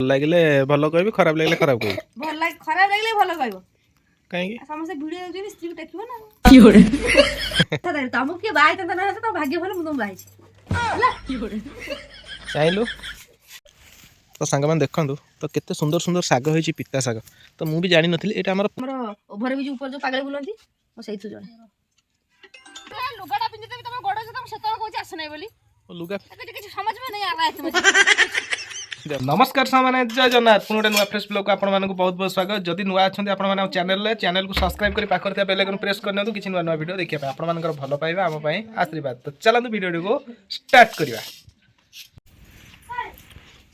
ଲାଗିଲେ ଭଲ କହିବି, ଖରାପ ଲାଗିଲେ ଖରାପ କହିବି। ଖରାପ ଲାଗିଲେ ଭଲ କହିବ। କାହିଁକି? ସମସ୍ତେ ଭିଡିଓ ଦେଖୁଛନ୍ତି, ସ୍ତ୍ରୀକୁ ଟେକିବ ନା। ତମକୁ କିଏ ବାହା ହେଇଥାନ୍ତା ନା ତମ ଭାଗ୍ୟ ଭଲ, ମୁଁ ତମକୁ ବାହା ହେଇଛି ହେଲା। ଚାହିଁଲୁ ତ ସାଙ୍ଗମାନେ ଦେଖନ୍ତୁ ତ କେତେ ସୁନ୍ଦର ସୁନ୍ଦର ଶାଗ ହେଇଛି, ପିତା ଶାଗ। ତ ମୁଁ ବି ଜାଣିନଥିଲି ଏଇଟା ଆମର ଓଭର ବ୍ରିଜ ଉପରେ ଯୋଉ ପାଗଳ ବୁଲନ୍ତି, ମୁଁ ସେଇଠୁ ଜଣେ। ଲୁଗାଟା ପିନ୍ଧିଦେବି ତମ ଗୋଡ ତମ ସେତେବେଳେ କହୁଛି ଆସୁନାହିଁ ବୋଲି। ଲୁଗା କିଛି ସମଝ में नहीं आ रहा है तुम्हें। नमस्कार सामाने जय जगन्नाथ पुणे नुआ फ्रेश ब्लॉग को आपण मानक बहुत बहुत स्वागत। जदि नुआ अच्छा आपण माने चैनल को सब्सक्राइब करी पाखर थिया बेल आइकन प्रेस करनियु किछि नुआ नुआ वीडियो देखिया आपण मानकर भलो पाइबा हम पई आशीर्वाद। तो चलंतु वीडियो को स्टार्ट करिवा।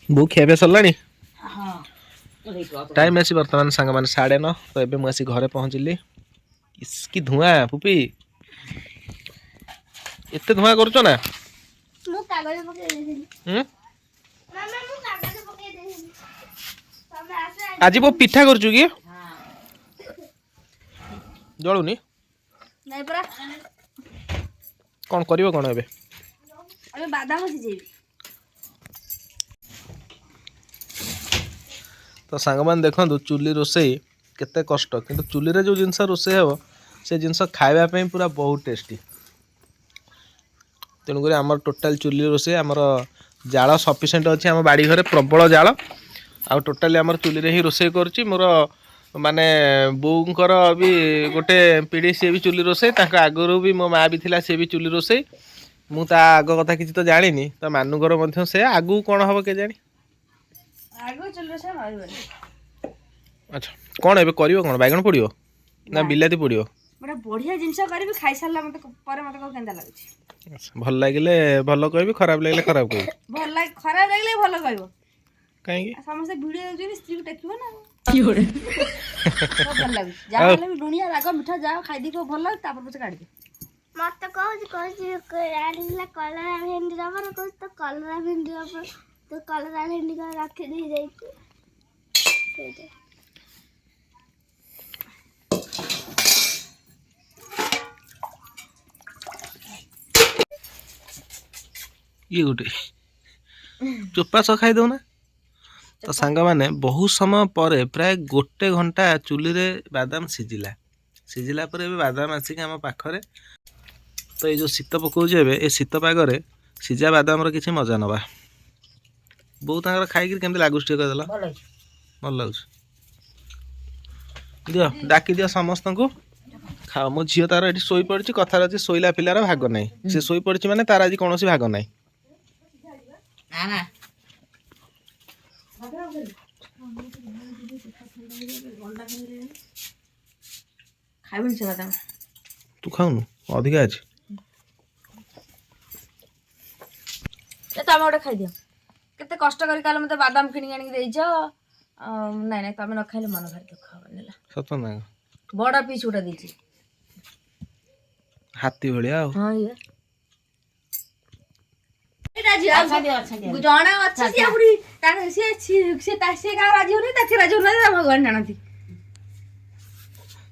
बु खेबे सरलानी हां टाइम आसी वर्तमान संग माने 9:30। तो एबे मु आसी घरे पहुंचली। इसकी धुआं पुपी एते धुआं करछो ना। मु कागज पके देली। मामा मु कागज पके देली। तमे आसे आज वो पिठा करछु की? हां जळुनी नहीं परा। कोन करिवो कोन एबे? अबे बादाम सिजेबी। तो सांग मान देखंतु चुली रोसई केते कष्ट, किंतु चुली रे जो जिंस रोसई हेबो से जिंस खाइबा पे पूरा बहुत टेस्टी। तेणुक आम टोटाल चुली रोसे आमर जाल सफिसीयंट अच्छी, आम बाड़ी घरे प्रबल जाल आ टोटाली आम चुली रे ही रोसे करुच्ची। मोर माने बोउंकर भी गोटे पीढ़ी सी भी चुली रोसे, आगुरी भी मो माँ भी थिला सी भी चुली रोसे। मु ता आग कथा किसी तो जानी, तो मानुगर मध्य से आगु कौन हम के जानी। अच्छा कौन एबे करिवो कोन? बैगन पड़ियो ना बिलाती पड़ियो? बड़ा बढ़िया जिंस करबी, खाइ सारला मते पर मते को केंदा लागुची। अच्छा भल लागिले भल कहबी, खराब लागिले खराब कहबी। खराब लागले भल कहबो। काहेकि? समस्त वीडियो देखुଛନ୍ତି, स्त्री को टेकिबो ना। की होरे भल लागु जा हले लुनिया राग मिठा जा खाइ देखो भल लाग, तापर पछे काढी दे। मते कहू आनिला कलरा भेंडी रबर को तो कलरा भेंडी रबर तो कलरा भेंडी का रख दे जाई। ये गोटे चोपा स खाई दो ना। तो सांग माने बहुत समय पर प्राय गोटे घंटा चुली रे बादाम सिझिला पर एबे बादाम आसिक आम पाखरे। तो ये जो शीत पकाउछ एबे ए शीत पागरे सिझा बादाम रो किछि मजा नबा। बहुत तांगर खाई कि केमते लागुछ टे कहला? भल लागुछ। दियो डाकी दियो समस्त को खाओ। मो झियो तार एठी सोई पड़छि, कथार अछि सोइला पिलार भाग नै। से सोई पड़छि माने तार आज कोनोसी भाग नै। ना खाइबन से बादाम तू खाउनु अधिका अछि। ए तमे ओटा खाइ दियो। केते कष्ट करी काल मते बादाम किनि आनि देइछ। नै नै तमे न खाइले मन भारी दुख हबनेला। सत ना बड़ा पीस उठा देइछि हाथी भलिया। हां ये राजी अच्छा दियो जणा अछि से बुडी ता से का राजी होनी, ता राजी होना भगवान जानती।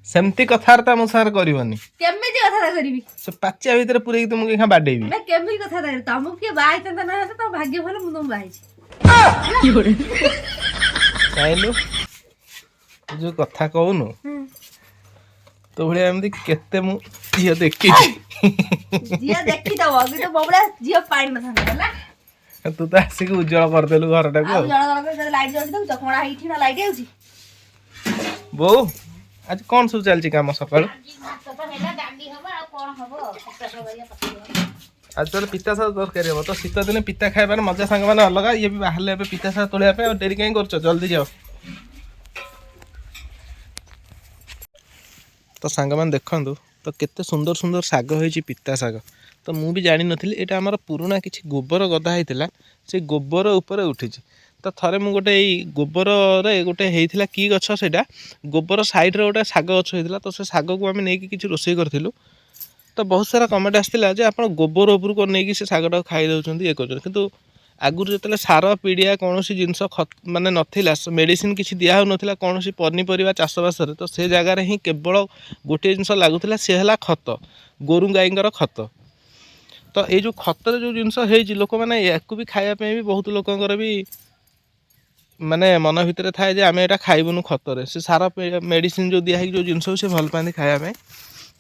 सेमती कथारता मो सार करबनी। केमे जे कथा करबी से पाचिया भीतर पुरै कि तुमके खा बाडेबी। मैं केमे कथा कर तमु के बाय तंत ना तो भाग्य भलो मु तुम बाय छी। की होरे चाइलु जो कथा कहउनु तो भलिया एमदी केते मु जिया देखि छी। जिया देखि दबो कि तो बबड़ा जिया पाइन न थाला। तू तो आसी के उज्जवल कर देलु घरटा को। आ जण लाइट जल्दी दउ त कोणा हिठी ना लाइट आउची। बो आज कौन सब चलची काम सकाळ? तो हेला डांडी हबो आ कोन हबो पिता सबरिया पकड़ो। आज तो पिता सा दरकारी हो। तो शीत दिन पिता खाइबार मजा संग माने अलग। ये भी बाहरले एबे पिता सा तोलिया पे डेरी काई करछ, जल्दी जाओ। तो सांग मान देखंतु तो केते सुंदर सुंदर साग होईची, पिता साग। तो मु भी जानि नथिली एटा हमर पुराना किछि गोबर गदा हैतिला, से गोबर ऊपर उठिची। तो थरे मु गोटे एई गोबर रे गोटे हेइथिला की गछ, सेटा गोबर साइड रे गोटे साग गछ हैतिला। तो से साग को हम नै कि किछि रोसई करथिलु। तो बहुत सारा कमेंट आसला जे आपण गोबर ऊपर को नै कि से सागटा खाई दउचंदी ए करचंदी, किंतु आगुर जतले सार पीडिया कोनोसी जिंस माने नथिला, मेडिसिन किछि दिया हो नथिला कोनोसी पनीपरिया चाष बासरे। तो से जगह रे ही केवल गोटे जिंस लागुथिला, से हला खत, गोरु गाईंगर खत। तो ये जो खतर जो जिनस है लोक मैंने या भी खाया भी बहुत लोकंर भी ମାନେ ମନ ଭିତରେ ଥାଏ ଯେ ଆମେ ଏଇଟା ଖାଇବୁନୁ ଖତରେ, ସେ ସାର ମେଡ଼ିସିନ ଯେଉଁ ଦିଆ ହେଇକି ଯେଉଁ ଜିନିଷ ସେ ଭଲ ପାଆନ୍ତି ଖାଇବା ପାଇଁ।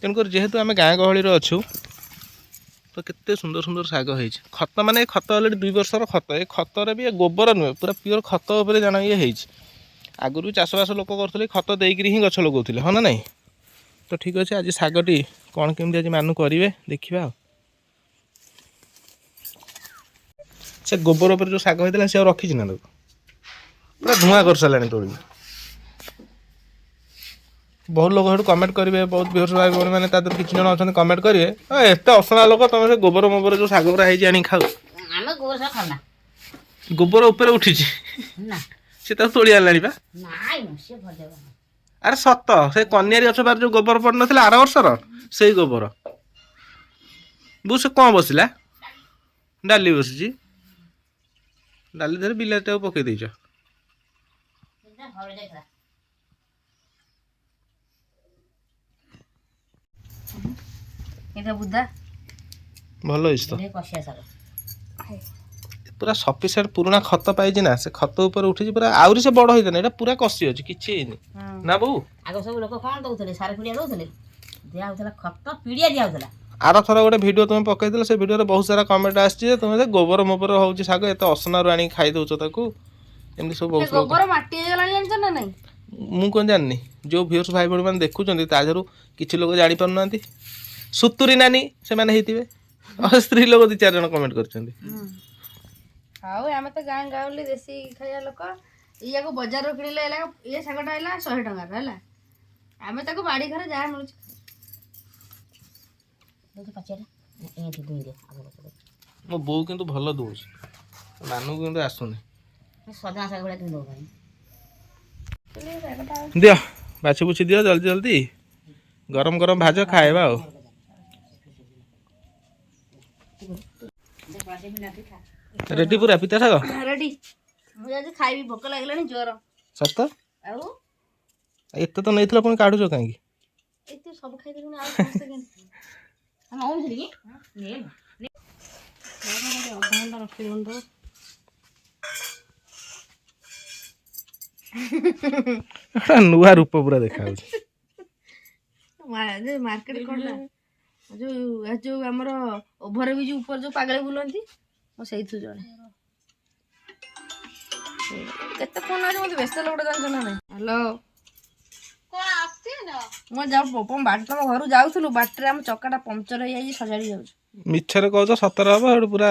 ତେଣୁକରି ଯେହେତୁ ଆମେ ଗାଁ ଗହଳିରେ ଅଛୁ ତ କେତେ ସୁନ୍ଦର ସୁନ୍ଦର ଶାଗ ହେଇଛି। ଖତ ମାନେ ଏ ଖତ ଅଲରେଡ଼ି 2 ବର୍ଷର ଖତ, ଏ ଖତରେ ବି ଏ ଗୋବର ନୁହେଁ, ପୁରା ପିଓର ଖତ ଉପରେ ଜାଣ ଇଏ ହେଇଛି। ଆଗରୁ ବି ଚାଷବାସ ଲୋକ କରୁଥିଲେ, ଖତ ଦେଇକରି ହିଁ ଗଛ ଲଗାଉଥିଲେ, ହଁ ନା ନାହିଁ? ତ ଠିକ୍ ଅଛି, ଆଜି ଶାଗଟି କ'ଣ କେମିତି ଆଜି ମାନୁ କରିବେ ଦେଖିବା ଆଉ। ସେ ଗୋବର ଉପରେ ଯେଉଁ ଶାଗ ହେଇଥିଲା ସେ ଆଉ ରଖିଛି ନା ତାକୁ? ପୁରା ଧୂଆଁ କରିସାରିଲାଣି ତୋଳିକି। ବହୁତ ଲୋକ ସେଠୁ କମେଣ୍ଟ କରିବେ, ବହୁତ ଭିଉର୍ସ ଭାଇ ଭଉଣୀମାନେ ତା ଦେହରୁ କିଛି ଜଣ ଅଛନ୍ତି କମେଣ୍ଟ କରିବେ, ଏତେ ଅସନା ଲୋକ ତମେ ସେ ଗୋବର ମୋବର ଯେଉଁ ଶାଗ ଗୁଡ଼ା ହେଇଛି ଆଣିକି ଖାଉ। ଆମେ ଗୋବର ଶାଗ ଖାଉନା। ଗୋବର ଉପରେ ଉଠିଛି ନା ସେ ତାକୁ ତୋଳି ଆଣିଲାଣି ବା। ନାଇଁ ସେ ଭଜା। ଆରେ ସତ, ସେ କନିଆରୀ ଗଛ ପାଖରେ ଯେଉଁ ଗୋବର ପଡ଼ିନଥିଲା ଆର ବର୍ଷର, ସେଇ ଗୋବର। ବୋଉ ସେ କ'ଣ ବସିଲା? ଡାଲି ବସିଛି। ଡାଲି ଦେହରେ ବିଲାତିଟାକୁ ପକେଇ ଦେଇଛ। ବୁଧା ଭଲ ହେଇଛି ତ, କଷିଆ ଶାଗ ପୁରା ସଫିସିଏଣ୍ଟ ପୁରୁଣା ଖତ ପାଇଛି ନା, ସେ ଖତ ଉପରେ ଉଠିଛି ପୁରା। ଆହୁରି ସେ ବଡ଼ ହେଇଥାନ୍ତା, ଏଇଟା ପୁରା କଷି ଅଛି, କିଛି ହେଇନି ନା ବୋଉ? ଆଗ ସବୁ ଲୋକ କ'ଣ ଦଉଥିଲେ? ସାର ପିଡ଼ିଆ ଦଉଥିଲେ, ଦିଆ ହଉଥିଲା ଖତ ପିଡ଼ିଆ ଦିଆ ହଉଥିଲା। ଆରଥର ଗୋଟେ ଭିଡ଼ିଓ ତୁମେ ପକେଇଥିଲ, ସେ ଭିଡ଼ିଓରେ ବହୁତ ସାରା କମେଣ୍ଟ ଆସିଛି ଯେ ତୁମେ ଗୋବର ମୋବର ହେଉଛି ଶାଗ, ଏତେ ଅସନାରୁ ଆଣିକି ଖାଇ ଦେଉଛ ତାକୁ, ଏମିତି ସବୁ ବହୁତ ଗୋବର ମାଟି ହେଇଗଲାଣି ଜାଣିଛ ନା ନାଇଁ? ମୁଁ କ'ଣ ଜାଣିନି, ଯେଉଁ ଭିଉର୍ସ ଭାଇ ଭଉଣୀମାନେ ଦେଖୁଛନ୍ତି ତା ଦେହରୁ କିଛି ଲୋକ ଜାଣିପାରୁନାହାନ୍ତି। ସୁତୁରି ନାନୀ ସେମାନେ ହେଇଥିବେ, ସ୍ତ୍ରୀ ଲୋକ 2-4 ଜଣ କମେଣ୍ଟ କରିଛନ୍ତି। ଆଉ ଆମେ ତ ଗାଁ ଗାଉଲି ଦେଶୀ ଖାଇବା ଲୋକ, ଇୟାକୁ ବଜାରରୁ କିଣିଲେ ହେଲା, ଇଏ ଶାଗଟା ହେଲା 100 ଟଙ୍କାର ହେଲା, ଆମେ ତାକୁ ବାଡ଼ି ଘରେ ଯାହା ମିଳୁଛି। ମୋ ବୋଉ କିନ୍ତୁ ଭଲ ଦଉଛି, ମାନଙ୍କୁ କିନ୍ତୁ ଆସୁନି। ସଜନା ଶାଗ ଭଳିଆ ଦଉ ଦିଅ ବାଛି ବୁଛି ଦିଅ ଜଲ୍ଦି ଜଲ୍ଦି, ଗରମ ଗରମ ଭାଜ ଖାଇବା ଆଉ। ରେଡି ପୁରା ପିତା ଶାଗ ରେଡି। ମୁଁ ଆଜି ଖାଇବି, ଭୋକ ଲାଗିଲାଣି ଜୋର। ସସ୍ତା ଆଉ ଏତେ ତ ନେଇଥିଲ, ପୁଣି କାଢୁଛ କାହିଁକି? ଏତେ ସବୁ ଖାଇଦେଲୁଣି, ଆଉ ସମସ୍ତେ କେମିତି? ଅଧଘଣ୍ଟା ରଖିଦିଅନ୍ତୁ। ନୂଆ ରୂପ ପୁରା ଦେଖାଯାଉଛି। ମାର୍କେଟ କଣ ଯୋଉ ଆମର ଓଭର ବ୍ରିଜ ଉପରେ ଯୋଉ ପାଗଳ ବୁଲନ୍ତି, ମୁଁ ସେଇଥିରୁ ଜଣେ। କେତେ ଫୋନ ଅଛି, ମତେ ବ୍ୟସ୍ତ ଲୋକଟା ଜାଣିଛ ନା ନାଇଁ? ହ୍ୟାଲୋ, ମୁଁ ତମ ଘରୁ ଯାଉଥିଲୁ, ବାଟରେ ଆମ ଚକାଟା ପମ୍ପଚର ହେଇଯାଇଛି, ସଜାଡି ଯାଉଛି। ମିଛରେ କହୁଛ, ସତରେ ହବ ସେଠୁ ପୁରା।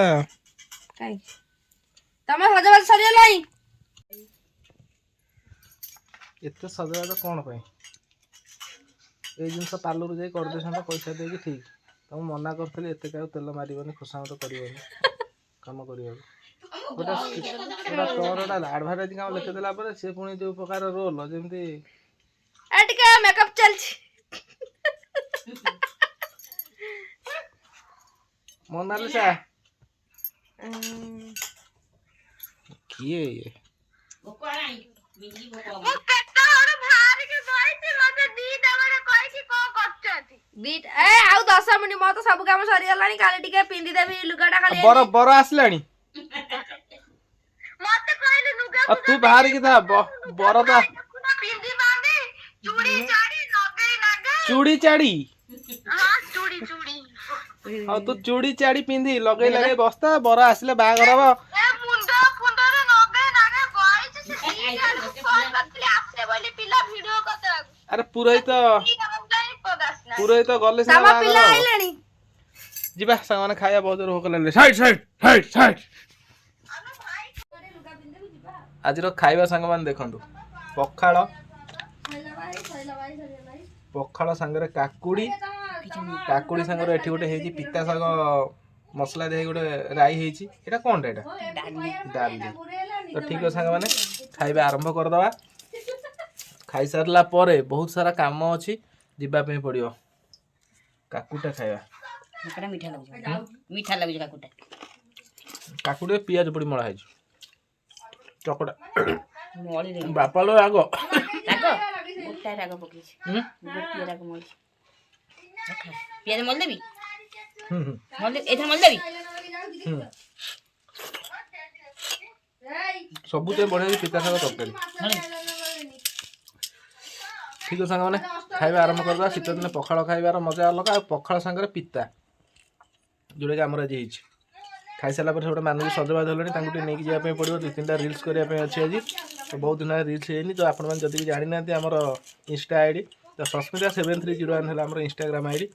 କାହିଁକି ତମେ ସଜବାଜ ସରିଗଲାଣି? ଏତେ ସଜବାଜ କ'ଣ ପାଇଁ? ଏଇ ଜିନିଷ ପାର୍ଲରରୁ ଯାଇ କରିଦେଇଥାନ୍ତ ପଇସା ଦେଇକି, ଠିକ୍। ତମକୁ ମନା କରିଥିଲି ଏତେ କାହାକୁ ତେଲ ମାରିବନି, ଖୋସାମତ କରିବନି, କାମ କରିବାକୁ। ଗୋଟେ ତୋର ଗୋଟେ ଆଡଭାର୍ଟାଇଜ କାମ ଲେଖିଦେଲା ପରେ ସେ ପୁଣି ଯୋଉ ପ୍ରକାର ରୋଲ, ଯେମିତି ଟିକେ ମେକଅପ ଚାଲିଛି। ମୋନାଲିସା କିଏ ଇଏ? ଆଉ 10 ମିନିଟ୍ ମୋର ତ ସବୁ କାମ ସରିଗଲାଣି, ଖାଲି ଟିକେ ପିନ୍ଧିଦେବି ଲୁଗାଟା। ଖାଲି ବର ଆସିଲାଣି, ତୁ ବାହାରିକି ଥା। ବର ତ ଚୁଡ଼ି ଚାଡ଼ି, ହଉ ତୁ ଚୁଡ଼ି ଚାଡ଼ି ପିନ୍ଧି ଲଗେଇ ଲଗେଇ ବସ୍ତା, ବର ଆସିଲେ ବାହାଘର ହବ। ଆରେ ପୁରୋହିତ ଗଲେ ସିନା ବାହାଘର ହବ। ଯିବା ସାଙ୍ଗମାନେ ଖାଇବା, ବହୁତ ଜୋର ଭୋକ ଲାଗିଲେ। ଆଜିର ଖାଇବା ସାଙ୍ଗମାନେ ଦେଖନ୍ତୁ, ପଖାଳ ସାଙ୍ଗରେ କାକୁଡ଼ି ସାଙ୍ଗରେ ଏଠି ଗୋଟେ ହେଇଛି ପିତା ଶାଗ ମସଲା ଦେଇ ଗୋଟେ ରାଇ ହେଇଛି। ଏଇଟା କ'ଣଟା? ଏଇଟା ଡାଲି। ତ ଠିକ୍ ଅଛି ସାଙ୍ଗମାନେ, ଖାଇବା ଆରମ୍ଭ କରିଦେବା। ଖାଇସାରିଲା ପରେ ବହୁତ ସାରା କାମ ଅଛି, ଯିବା ପାଇଁ ପଡ଼ିବ। କାକୁଡ଼ିଟା ଖାଇବା, ମିଠା ଲାଗୁଛି କାକୁଡ଼ିରେ ପିଆଜ ପଡ଼ି ମଳା ହେଇଛି, ଚକଟା। ବାପା ଲୋ ରାଗ ପକେଇଛି, ପିଆଜ ମଳିଦେବି, ଏଇଥିରେ ମଳିଦେବି। ସବୁଥିରେ ବଢ଼ିଆ ପିତା ଶାଗ ତରକାରୀ। ଠିକ୍ ଅଛି ସାଙ୍ଗମାନେ, ଖାଇବା ଆରମ୍ଭ କରିଦେବା। ଶୀତ ଦିନେ ପଖାଳ ଖାଇବାର ମଜା ଅଲଗା, ଆଉ ପଖାଳ ସାଙ୍ଗରେ ପିତା ଯେଉଁଟାକି ଆମର ଆଜି ହେଇଛି। ଖାଇସାରିଲା ପରେ ଗୋଟେ ମାନଙ୍କୁ ସଜବାଜ ହେଲେଣି, ତାଙ୍କୁ ଟିକେ ନେଇକି ଯିବା ପାଇଁ ପଡ଼ିବ। 2-3ଟା ରିଲ୍ସ କରିବା ପାଇଁ ଅଛି ଆଜି। ତ ବହୁତ ଦିନ ରିଲ୍ସ ହେଇନି। ତ ଆପଣମାନେ ଯଦି ବି ଜାଣିନାହାନ୍ତି ଆମର ଇନଷ୍ଟା ଆଇଡ଼ି, ତ ସସ୍ମିତା 7301 ହେଲା ଆମର ଇନଷ୍ଟାଗ୍ରାମ ଆଇଡ଼ି,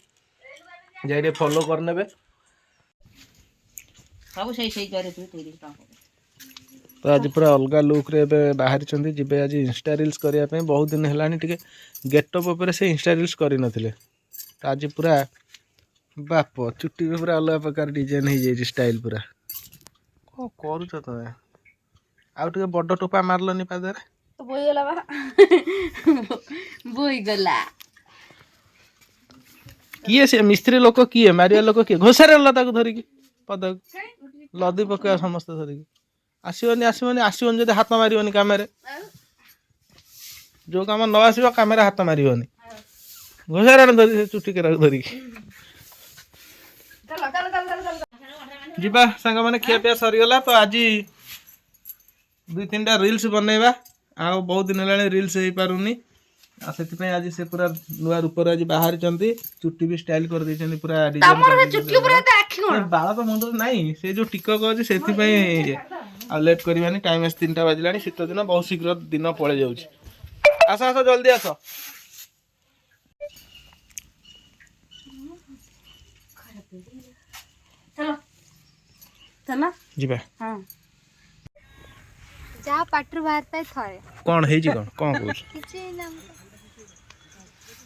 ଯାଇ ଟିକେ ଫଲୋ କରିନେବେ। ସବୁ ସେଇ ଜରେ ତୁ 30 ଟଙ୍କା। ତ ଆଜି ପୁରା ଅଲଗା ଲୁକ୍ରେ ଏବେ ବାହାରିଛନ୍ତି, ଯିବେ ଆଜି ଇନଷ୍ଟା ରିଲ୍ସ କରିବା ପାଇଁ। ବହୁତ ଦିନ ହେଲାଣି ଟିକେ ଗେଟଅପ୍ ଉପରେ ସେ ଇନଷ୍ଟା ରିଲ୍ସ କରିନଥିଲେ। ତ ଆଜି ପୁରା ବାପ ଚୁଟିରେ ପୁରା ଅଲଗା ପ୍ରକାର ଡିଜାଇନ୍ ହେଇଯାଇଛି, ଷ୍ଟାଇଲ୍ ପୁରା। କ'ଣ କରୁଛ ତମେ? ଆଉ ଟିକେ ବଡ଼ ଟୋପା ମାରିଲନି ପାଦରେ। ବୋହିଗଲା ବା ବୋହିଗଲା। କିଏ ସେ ମିସ୍ତ୍ରୀ ଲୋକ? କିଏ ମାରିବା ଲୋକ? କିଏ ଘୋଷାରେ ହେଲା ତାକୁ ଧରିକି ପଦାକୁ ଲଦି ପକେଇବା ସମସ୍ତେ ଧରିକି। ଆସିବନି ଯଦି ହାତ ମାରିବନି କାମରେ। ଯୋଉ କାମ ନ ଆସିବ କାମରେ ହାତ ମାରିବନି। ଘୋଷାରେ ଧରି ସେ ଚୁଟି କେରାକୁ ଧରିକି ଯିବା। ସାଙ୍ଗମାନେ ଖିଆପିଆ ସରିଗଲା। ତ ଆଜି 2-3ଟା ରିଲ୍ସ ବନେଇବା। ଆଉ ବହୁତ ଦିନ ହେଲାଣି ରିଲ୍ସ ହେଇପାରୁନି, ଆଉ ସେଥିପାଇଁ ଆଜି ସେ ପୁରା ନୂଆ ରୂପରେ ଆଜି ବାହାରିଛନ୍ତି। ଚୁଟି ବି ଷ୍ଟାଇଲ କରିଦେଇଛନ୍ତି ପୁରା ଡିଜାଇନ। ବାଳ ତ ମୁଣ୍ଡରେ ନାହିଁ, ସେ ଯୋଉ ଟିକକ ଅଛି ସେଥିପାଇଁ। ଆଉ ଲେଟ୍ କରିବାନି, ଟାଇମ୍ ଆସି 3ଟା ବାଜିଲାଣି। ଶୀତ ଦିନ ବହୁତ ଶୀଘ୍ର ଦିନ ପଳେଇ ଯାଉଛି। ଆସ ଜଲ୍ଦି ଆସ। ଯିବା। ଯାହା ପାଟିରୁ ବାହାରିଥାଏ ଥରେ। କ'ଣ ହେଇଛି? କ'ଣ କହୁଛୁ?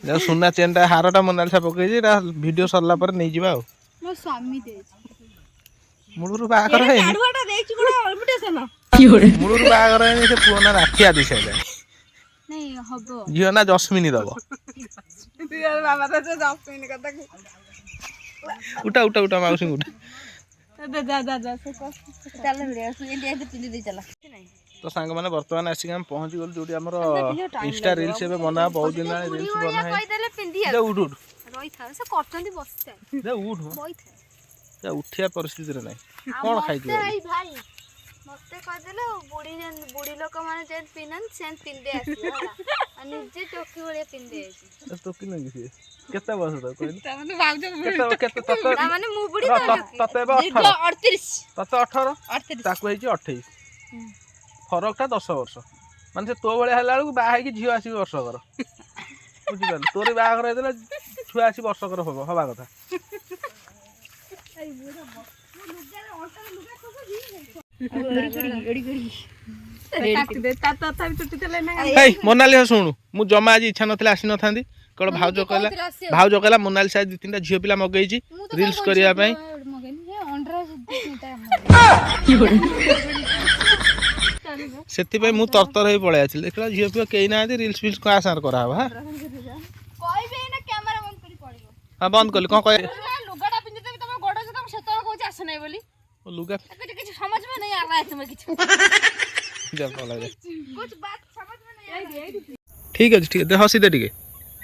ଯାଉ ସୁନା ଚେନ୍ଟା ହାରଟା ମୋନାଲିସା ପକେଇଛି, ଏଇଟା ଭିଡ଼ିଓ ସରିଲା ପରେ ନେଇଯିବା। ଆଉ ମୋ ସ୍ୱାମୀ ଦେଇଛି। ମୂଳରୁ ବାହାଘର ହେଇନି, ମୂଳରୁ ବାହାଘର ହେଇନି। ସେ ପୁଅ ନା ରାକ୍ଷୀ ଆଦି ସାଇଲାଣି। ଝିଅ ନା ଜସ୍ମିନୀ ଦବ। ଉଠା ମାଉସୀ ଉଠା। ତ ସାଙ୍ଗମାନେ ବର୍ତ୍ତମାନ ଆସିକି ଆମେ ପହଞ୍ଚିଗଲୁ ଯୋଉଠି ଆମର ଇନଷ୍ଟା ରିଲ୍ସ ଏବେ ବନା। ବହୁତ ଦିନ ହେଲାଣି ରିଲ୍ସ ବନା ଉଠ ଉଠିବା ପରିସ୍ଥିତିରେ ନାହିଁ। କ'ଣ ଖାଇଛୁ? ମତେ କହିଦେଲେ ବୁଢୀ ଲୋକ ମାନେ ଯେମିତି ପିନ୍ଧନ୍ତି ସେମିତି ପିନ୍ଧି ଆସିବ ଆଉ ନିଜେ ଟୋକି ଭଳିଆ ପିନ୍ଧି ଯାଇଛି। ଟୋକି ନୁହେଁ କି? କେତେ ବୟସ ତାକୁ କହିଲୁ? ମାନେ ମୁଁ ବୁଢୀ ତତେ ଏବେ 38 ତତେ 18, ତାକୁ ହେଇଛି 28। ଫରକଟା 10 ବର୍ଷ। ମାନେ ସେ ତୋ ଭଳିଆ ହେଲା ବେଳକୁ ବାହା ହେଇକି ଝିଅ ଆସିକି ବର୍ଷକର। ବୁଝିପାରିଲୁ? ତୋର ବାହାଘର ହେଇଥିଲା ଛୁଆ ଆସି ବର୍ଷକର ହବା କଥା। ମୋନାଲିସା ଶୁଣୁ, ମୁଁ ଜମା ଆଜି ଇଚ୍ଛା ନଥିଲା ଆସିନଥାନ୍ତି। କେବଳ ଭାଉଜ କହିଲା ମୋନାଲିସା 2-3ଟା ଝିଅ ପିଲା ମଗେଇଛି ରିଲ୍ସ କରିବା ପାଇଁ। ସେଥିପାଇଁ ମୁଁ ତରତର ହେଇ ପଳେଇ ଆସିଲି। ଦେଖିଲା ଝିଅ ପିଅ କେହି ନାହାନ୍ତି, ରିଲ୍ସ ଫିଲ୍ସ କାହା ସାଙ୍ଗରେ କରାହବ? ହଁ ବନ୍ଦ କଲି। କ'ଣ କହିଲେ? ଲୁଗା ଠିକ ଅଛି ହସିଦେ ଟିକେ,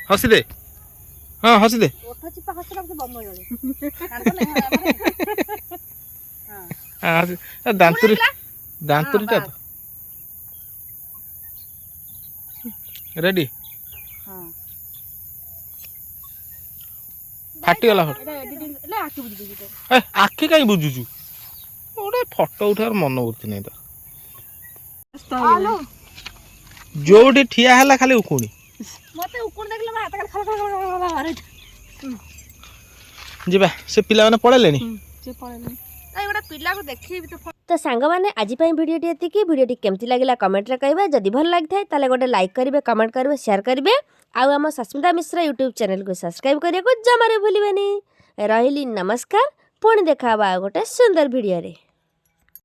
ହସିଦେ। ହଁ ହସିଦେ। ଦାନ୍ତୁରିଟା ତ ରେଡି। ଫାଟିଗଲା। ଆଖି କାହିଁ ବୁଝୁଛୁ? ଗୋଟେ ଫଟୋ ଉଠେଇବାର ମନବୃତ୍ତି ନାହିଁ ତ। ଯୋଉଠି ଠିଆ ହେଲା ଖାଲି ଉକୁଣି। ଯିବା। ସେ ପିଲାମାନେ ପଳେଇଲେଣି। ତ ସାଙ୍ଗମାନେ ଆଜି ପାଇଁ ଭିଡ଼ିଓଟି ଏତିକି। ଭିଡ଼ିଓଟି କେମିତି ଲାଗିଲା କମେଣ୍ଟରେ କହିବେ। ଯଦି ଭଲ ଲାଗିଥାଏ ତାହେଲେ ଗୋଟେ ଲାଇକ୍ କରିବେ, କମେଣ୍ଟ କରିବେ, ସେୟାର କରିବେ। ଆଉ ଆମ ସସ୍ମିତା ମିଶ୍ର ୟୁଟ୍ୟୁବ୍ ଚ୍ୟାନେଲକୁ ସବସ୍କ୍ରାଇବ୍ କରିବାକୁ ଜମାରୁ ଭୁଲିବେନି। ରହିଲି, ନମସ୍କାର। ପୁଣି ଦେଖା ହବା ଆଉ ଗୋଟେ ସୁନ୍ଦର ଭିଡ଼ିଓରେ।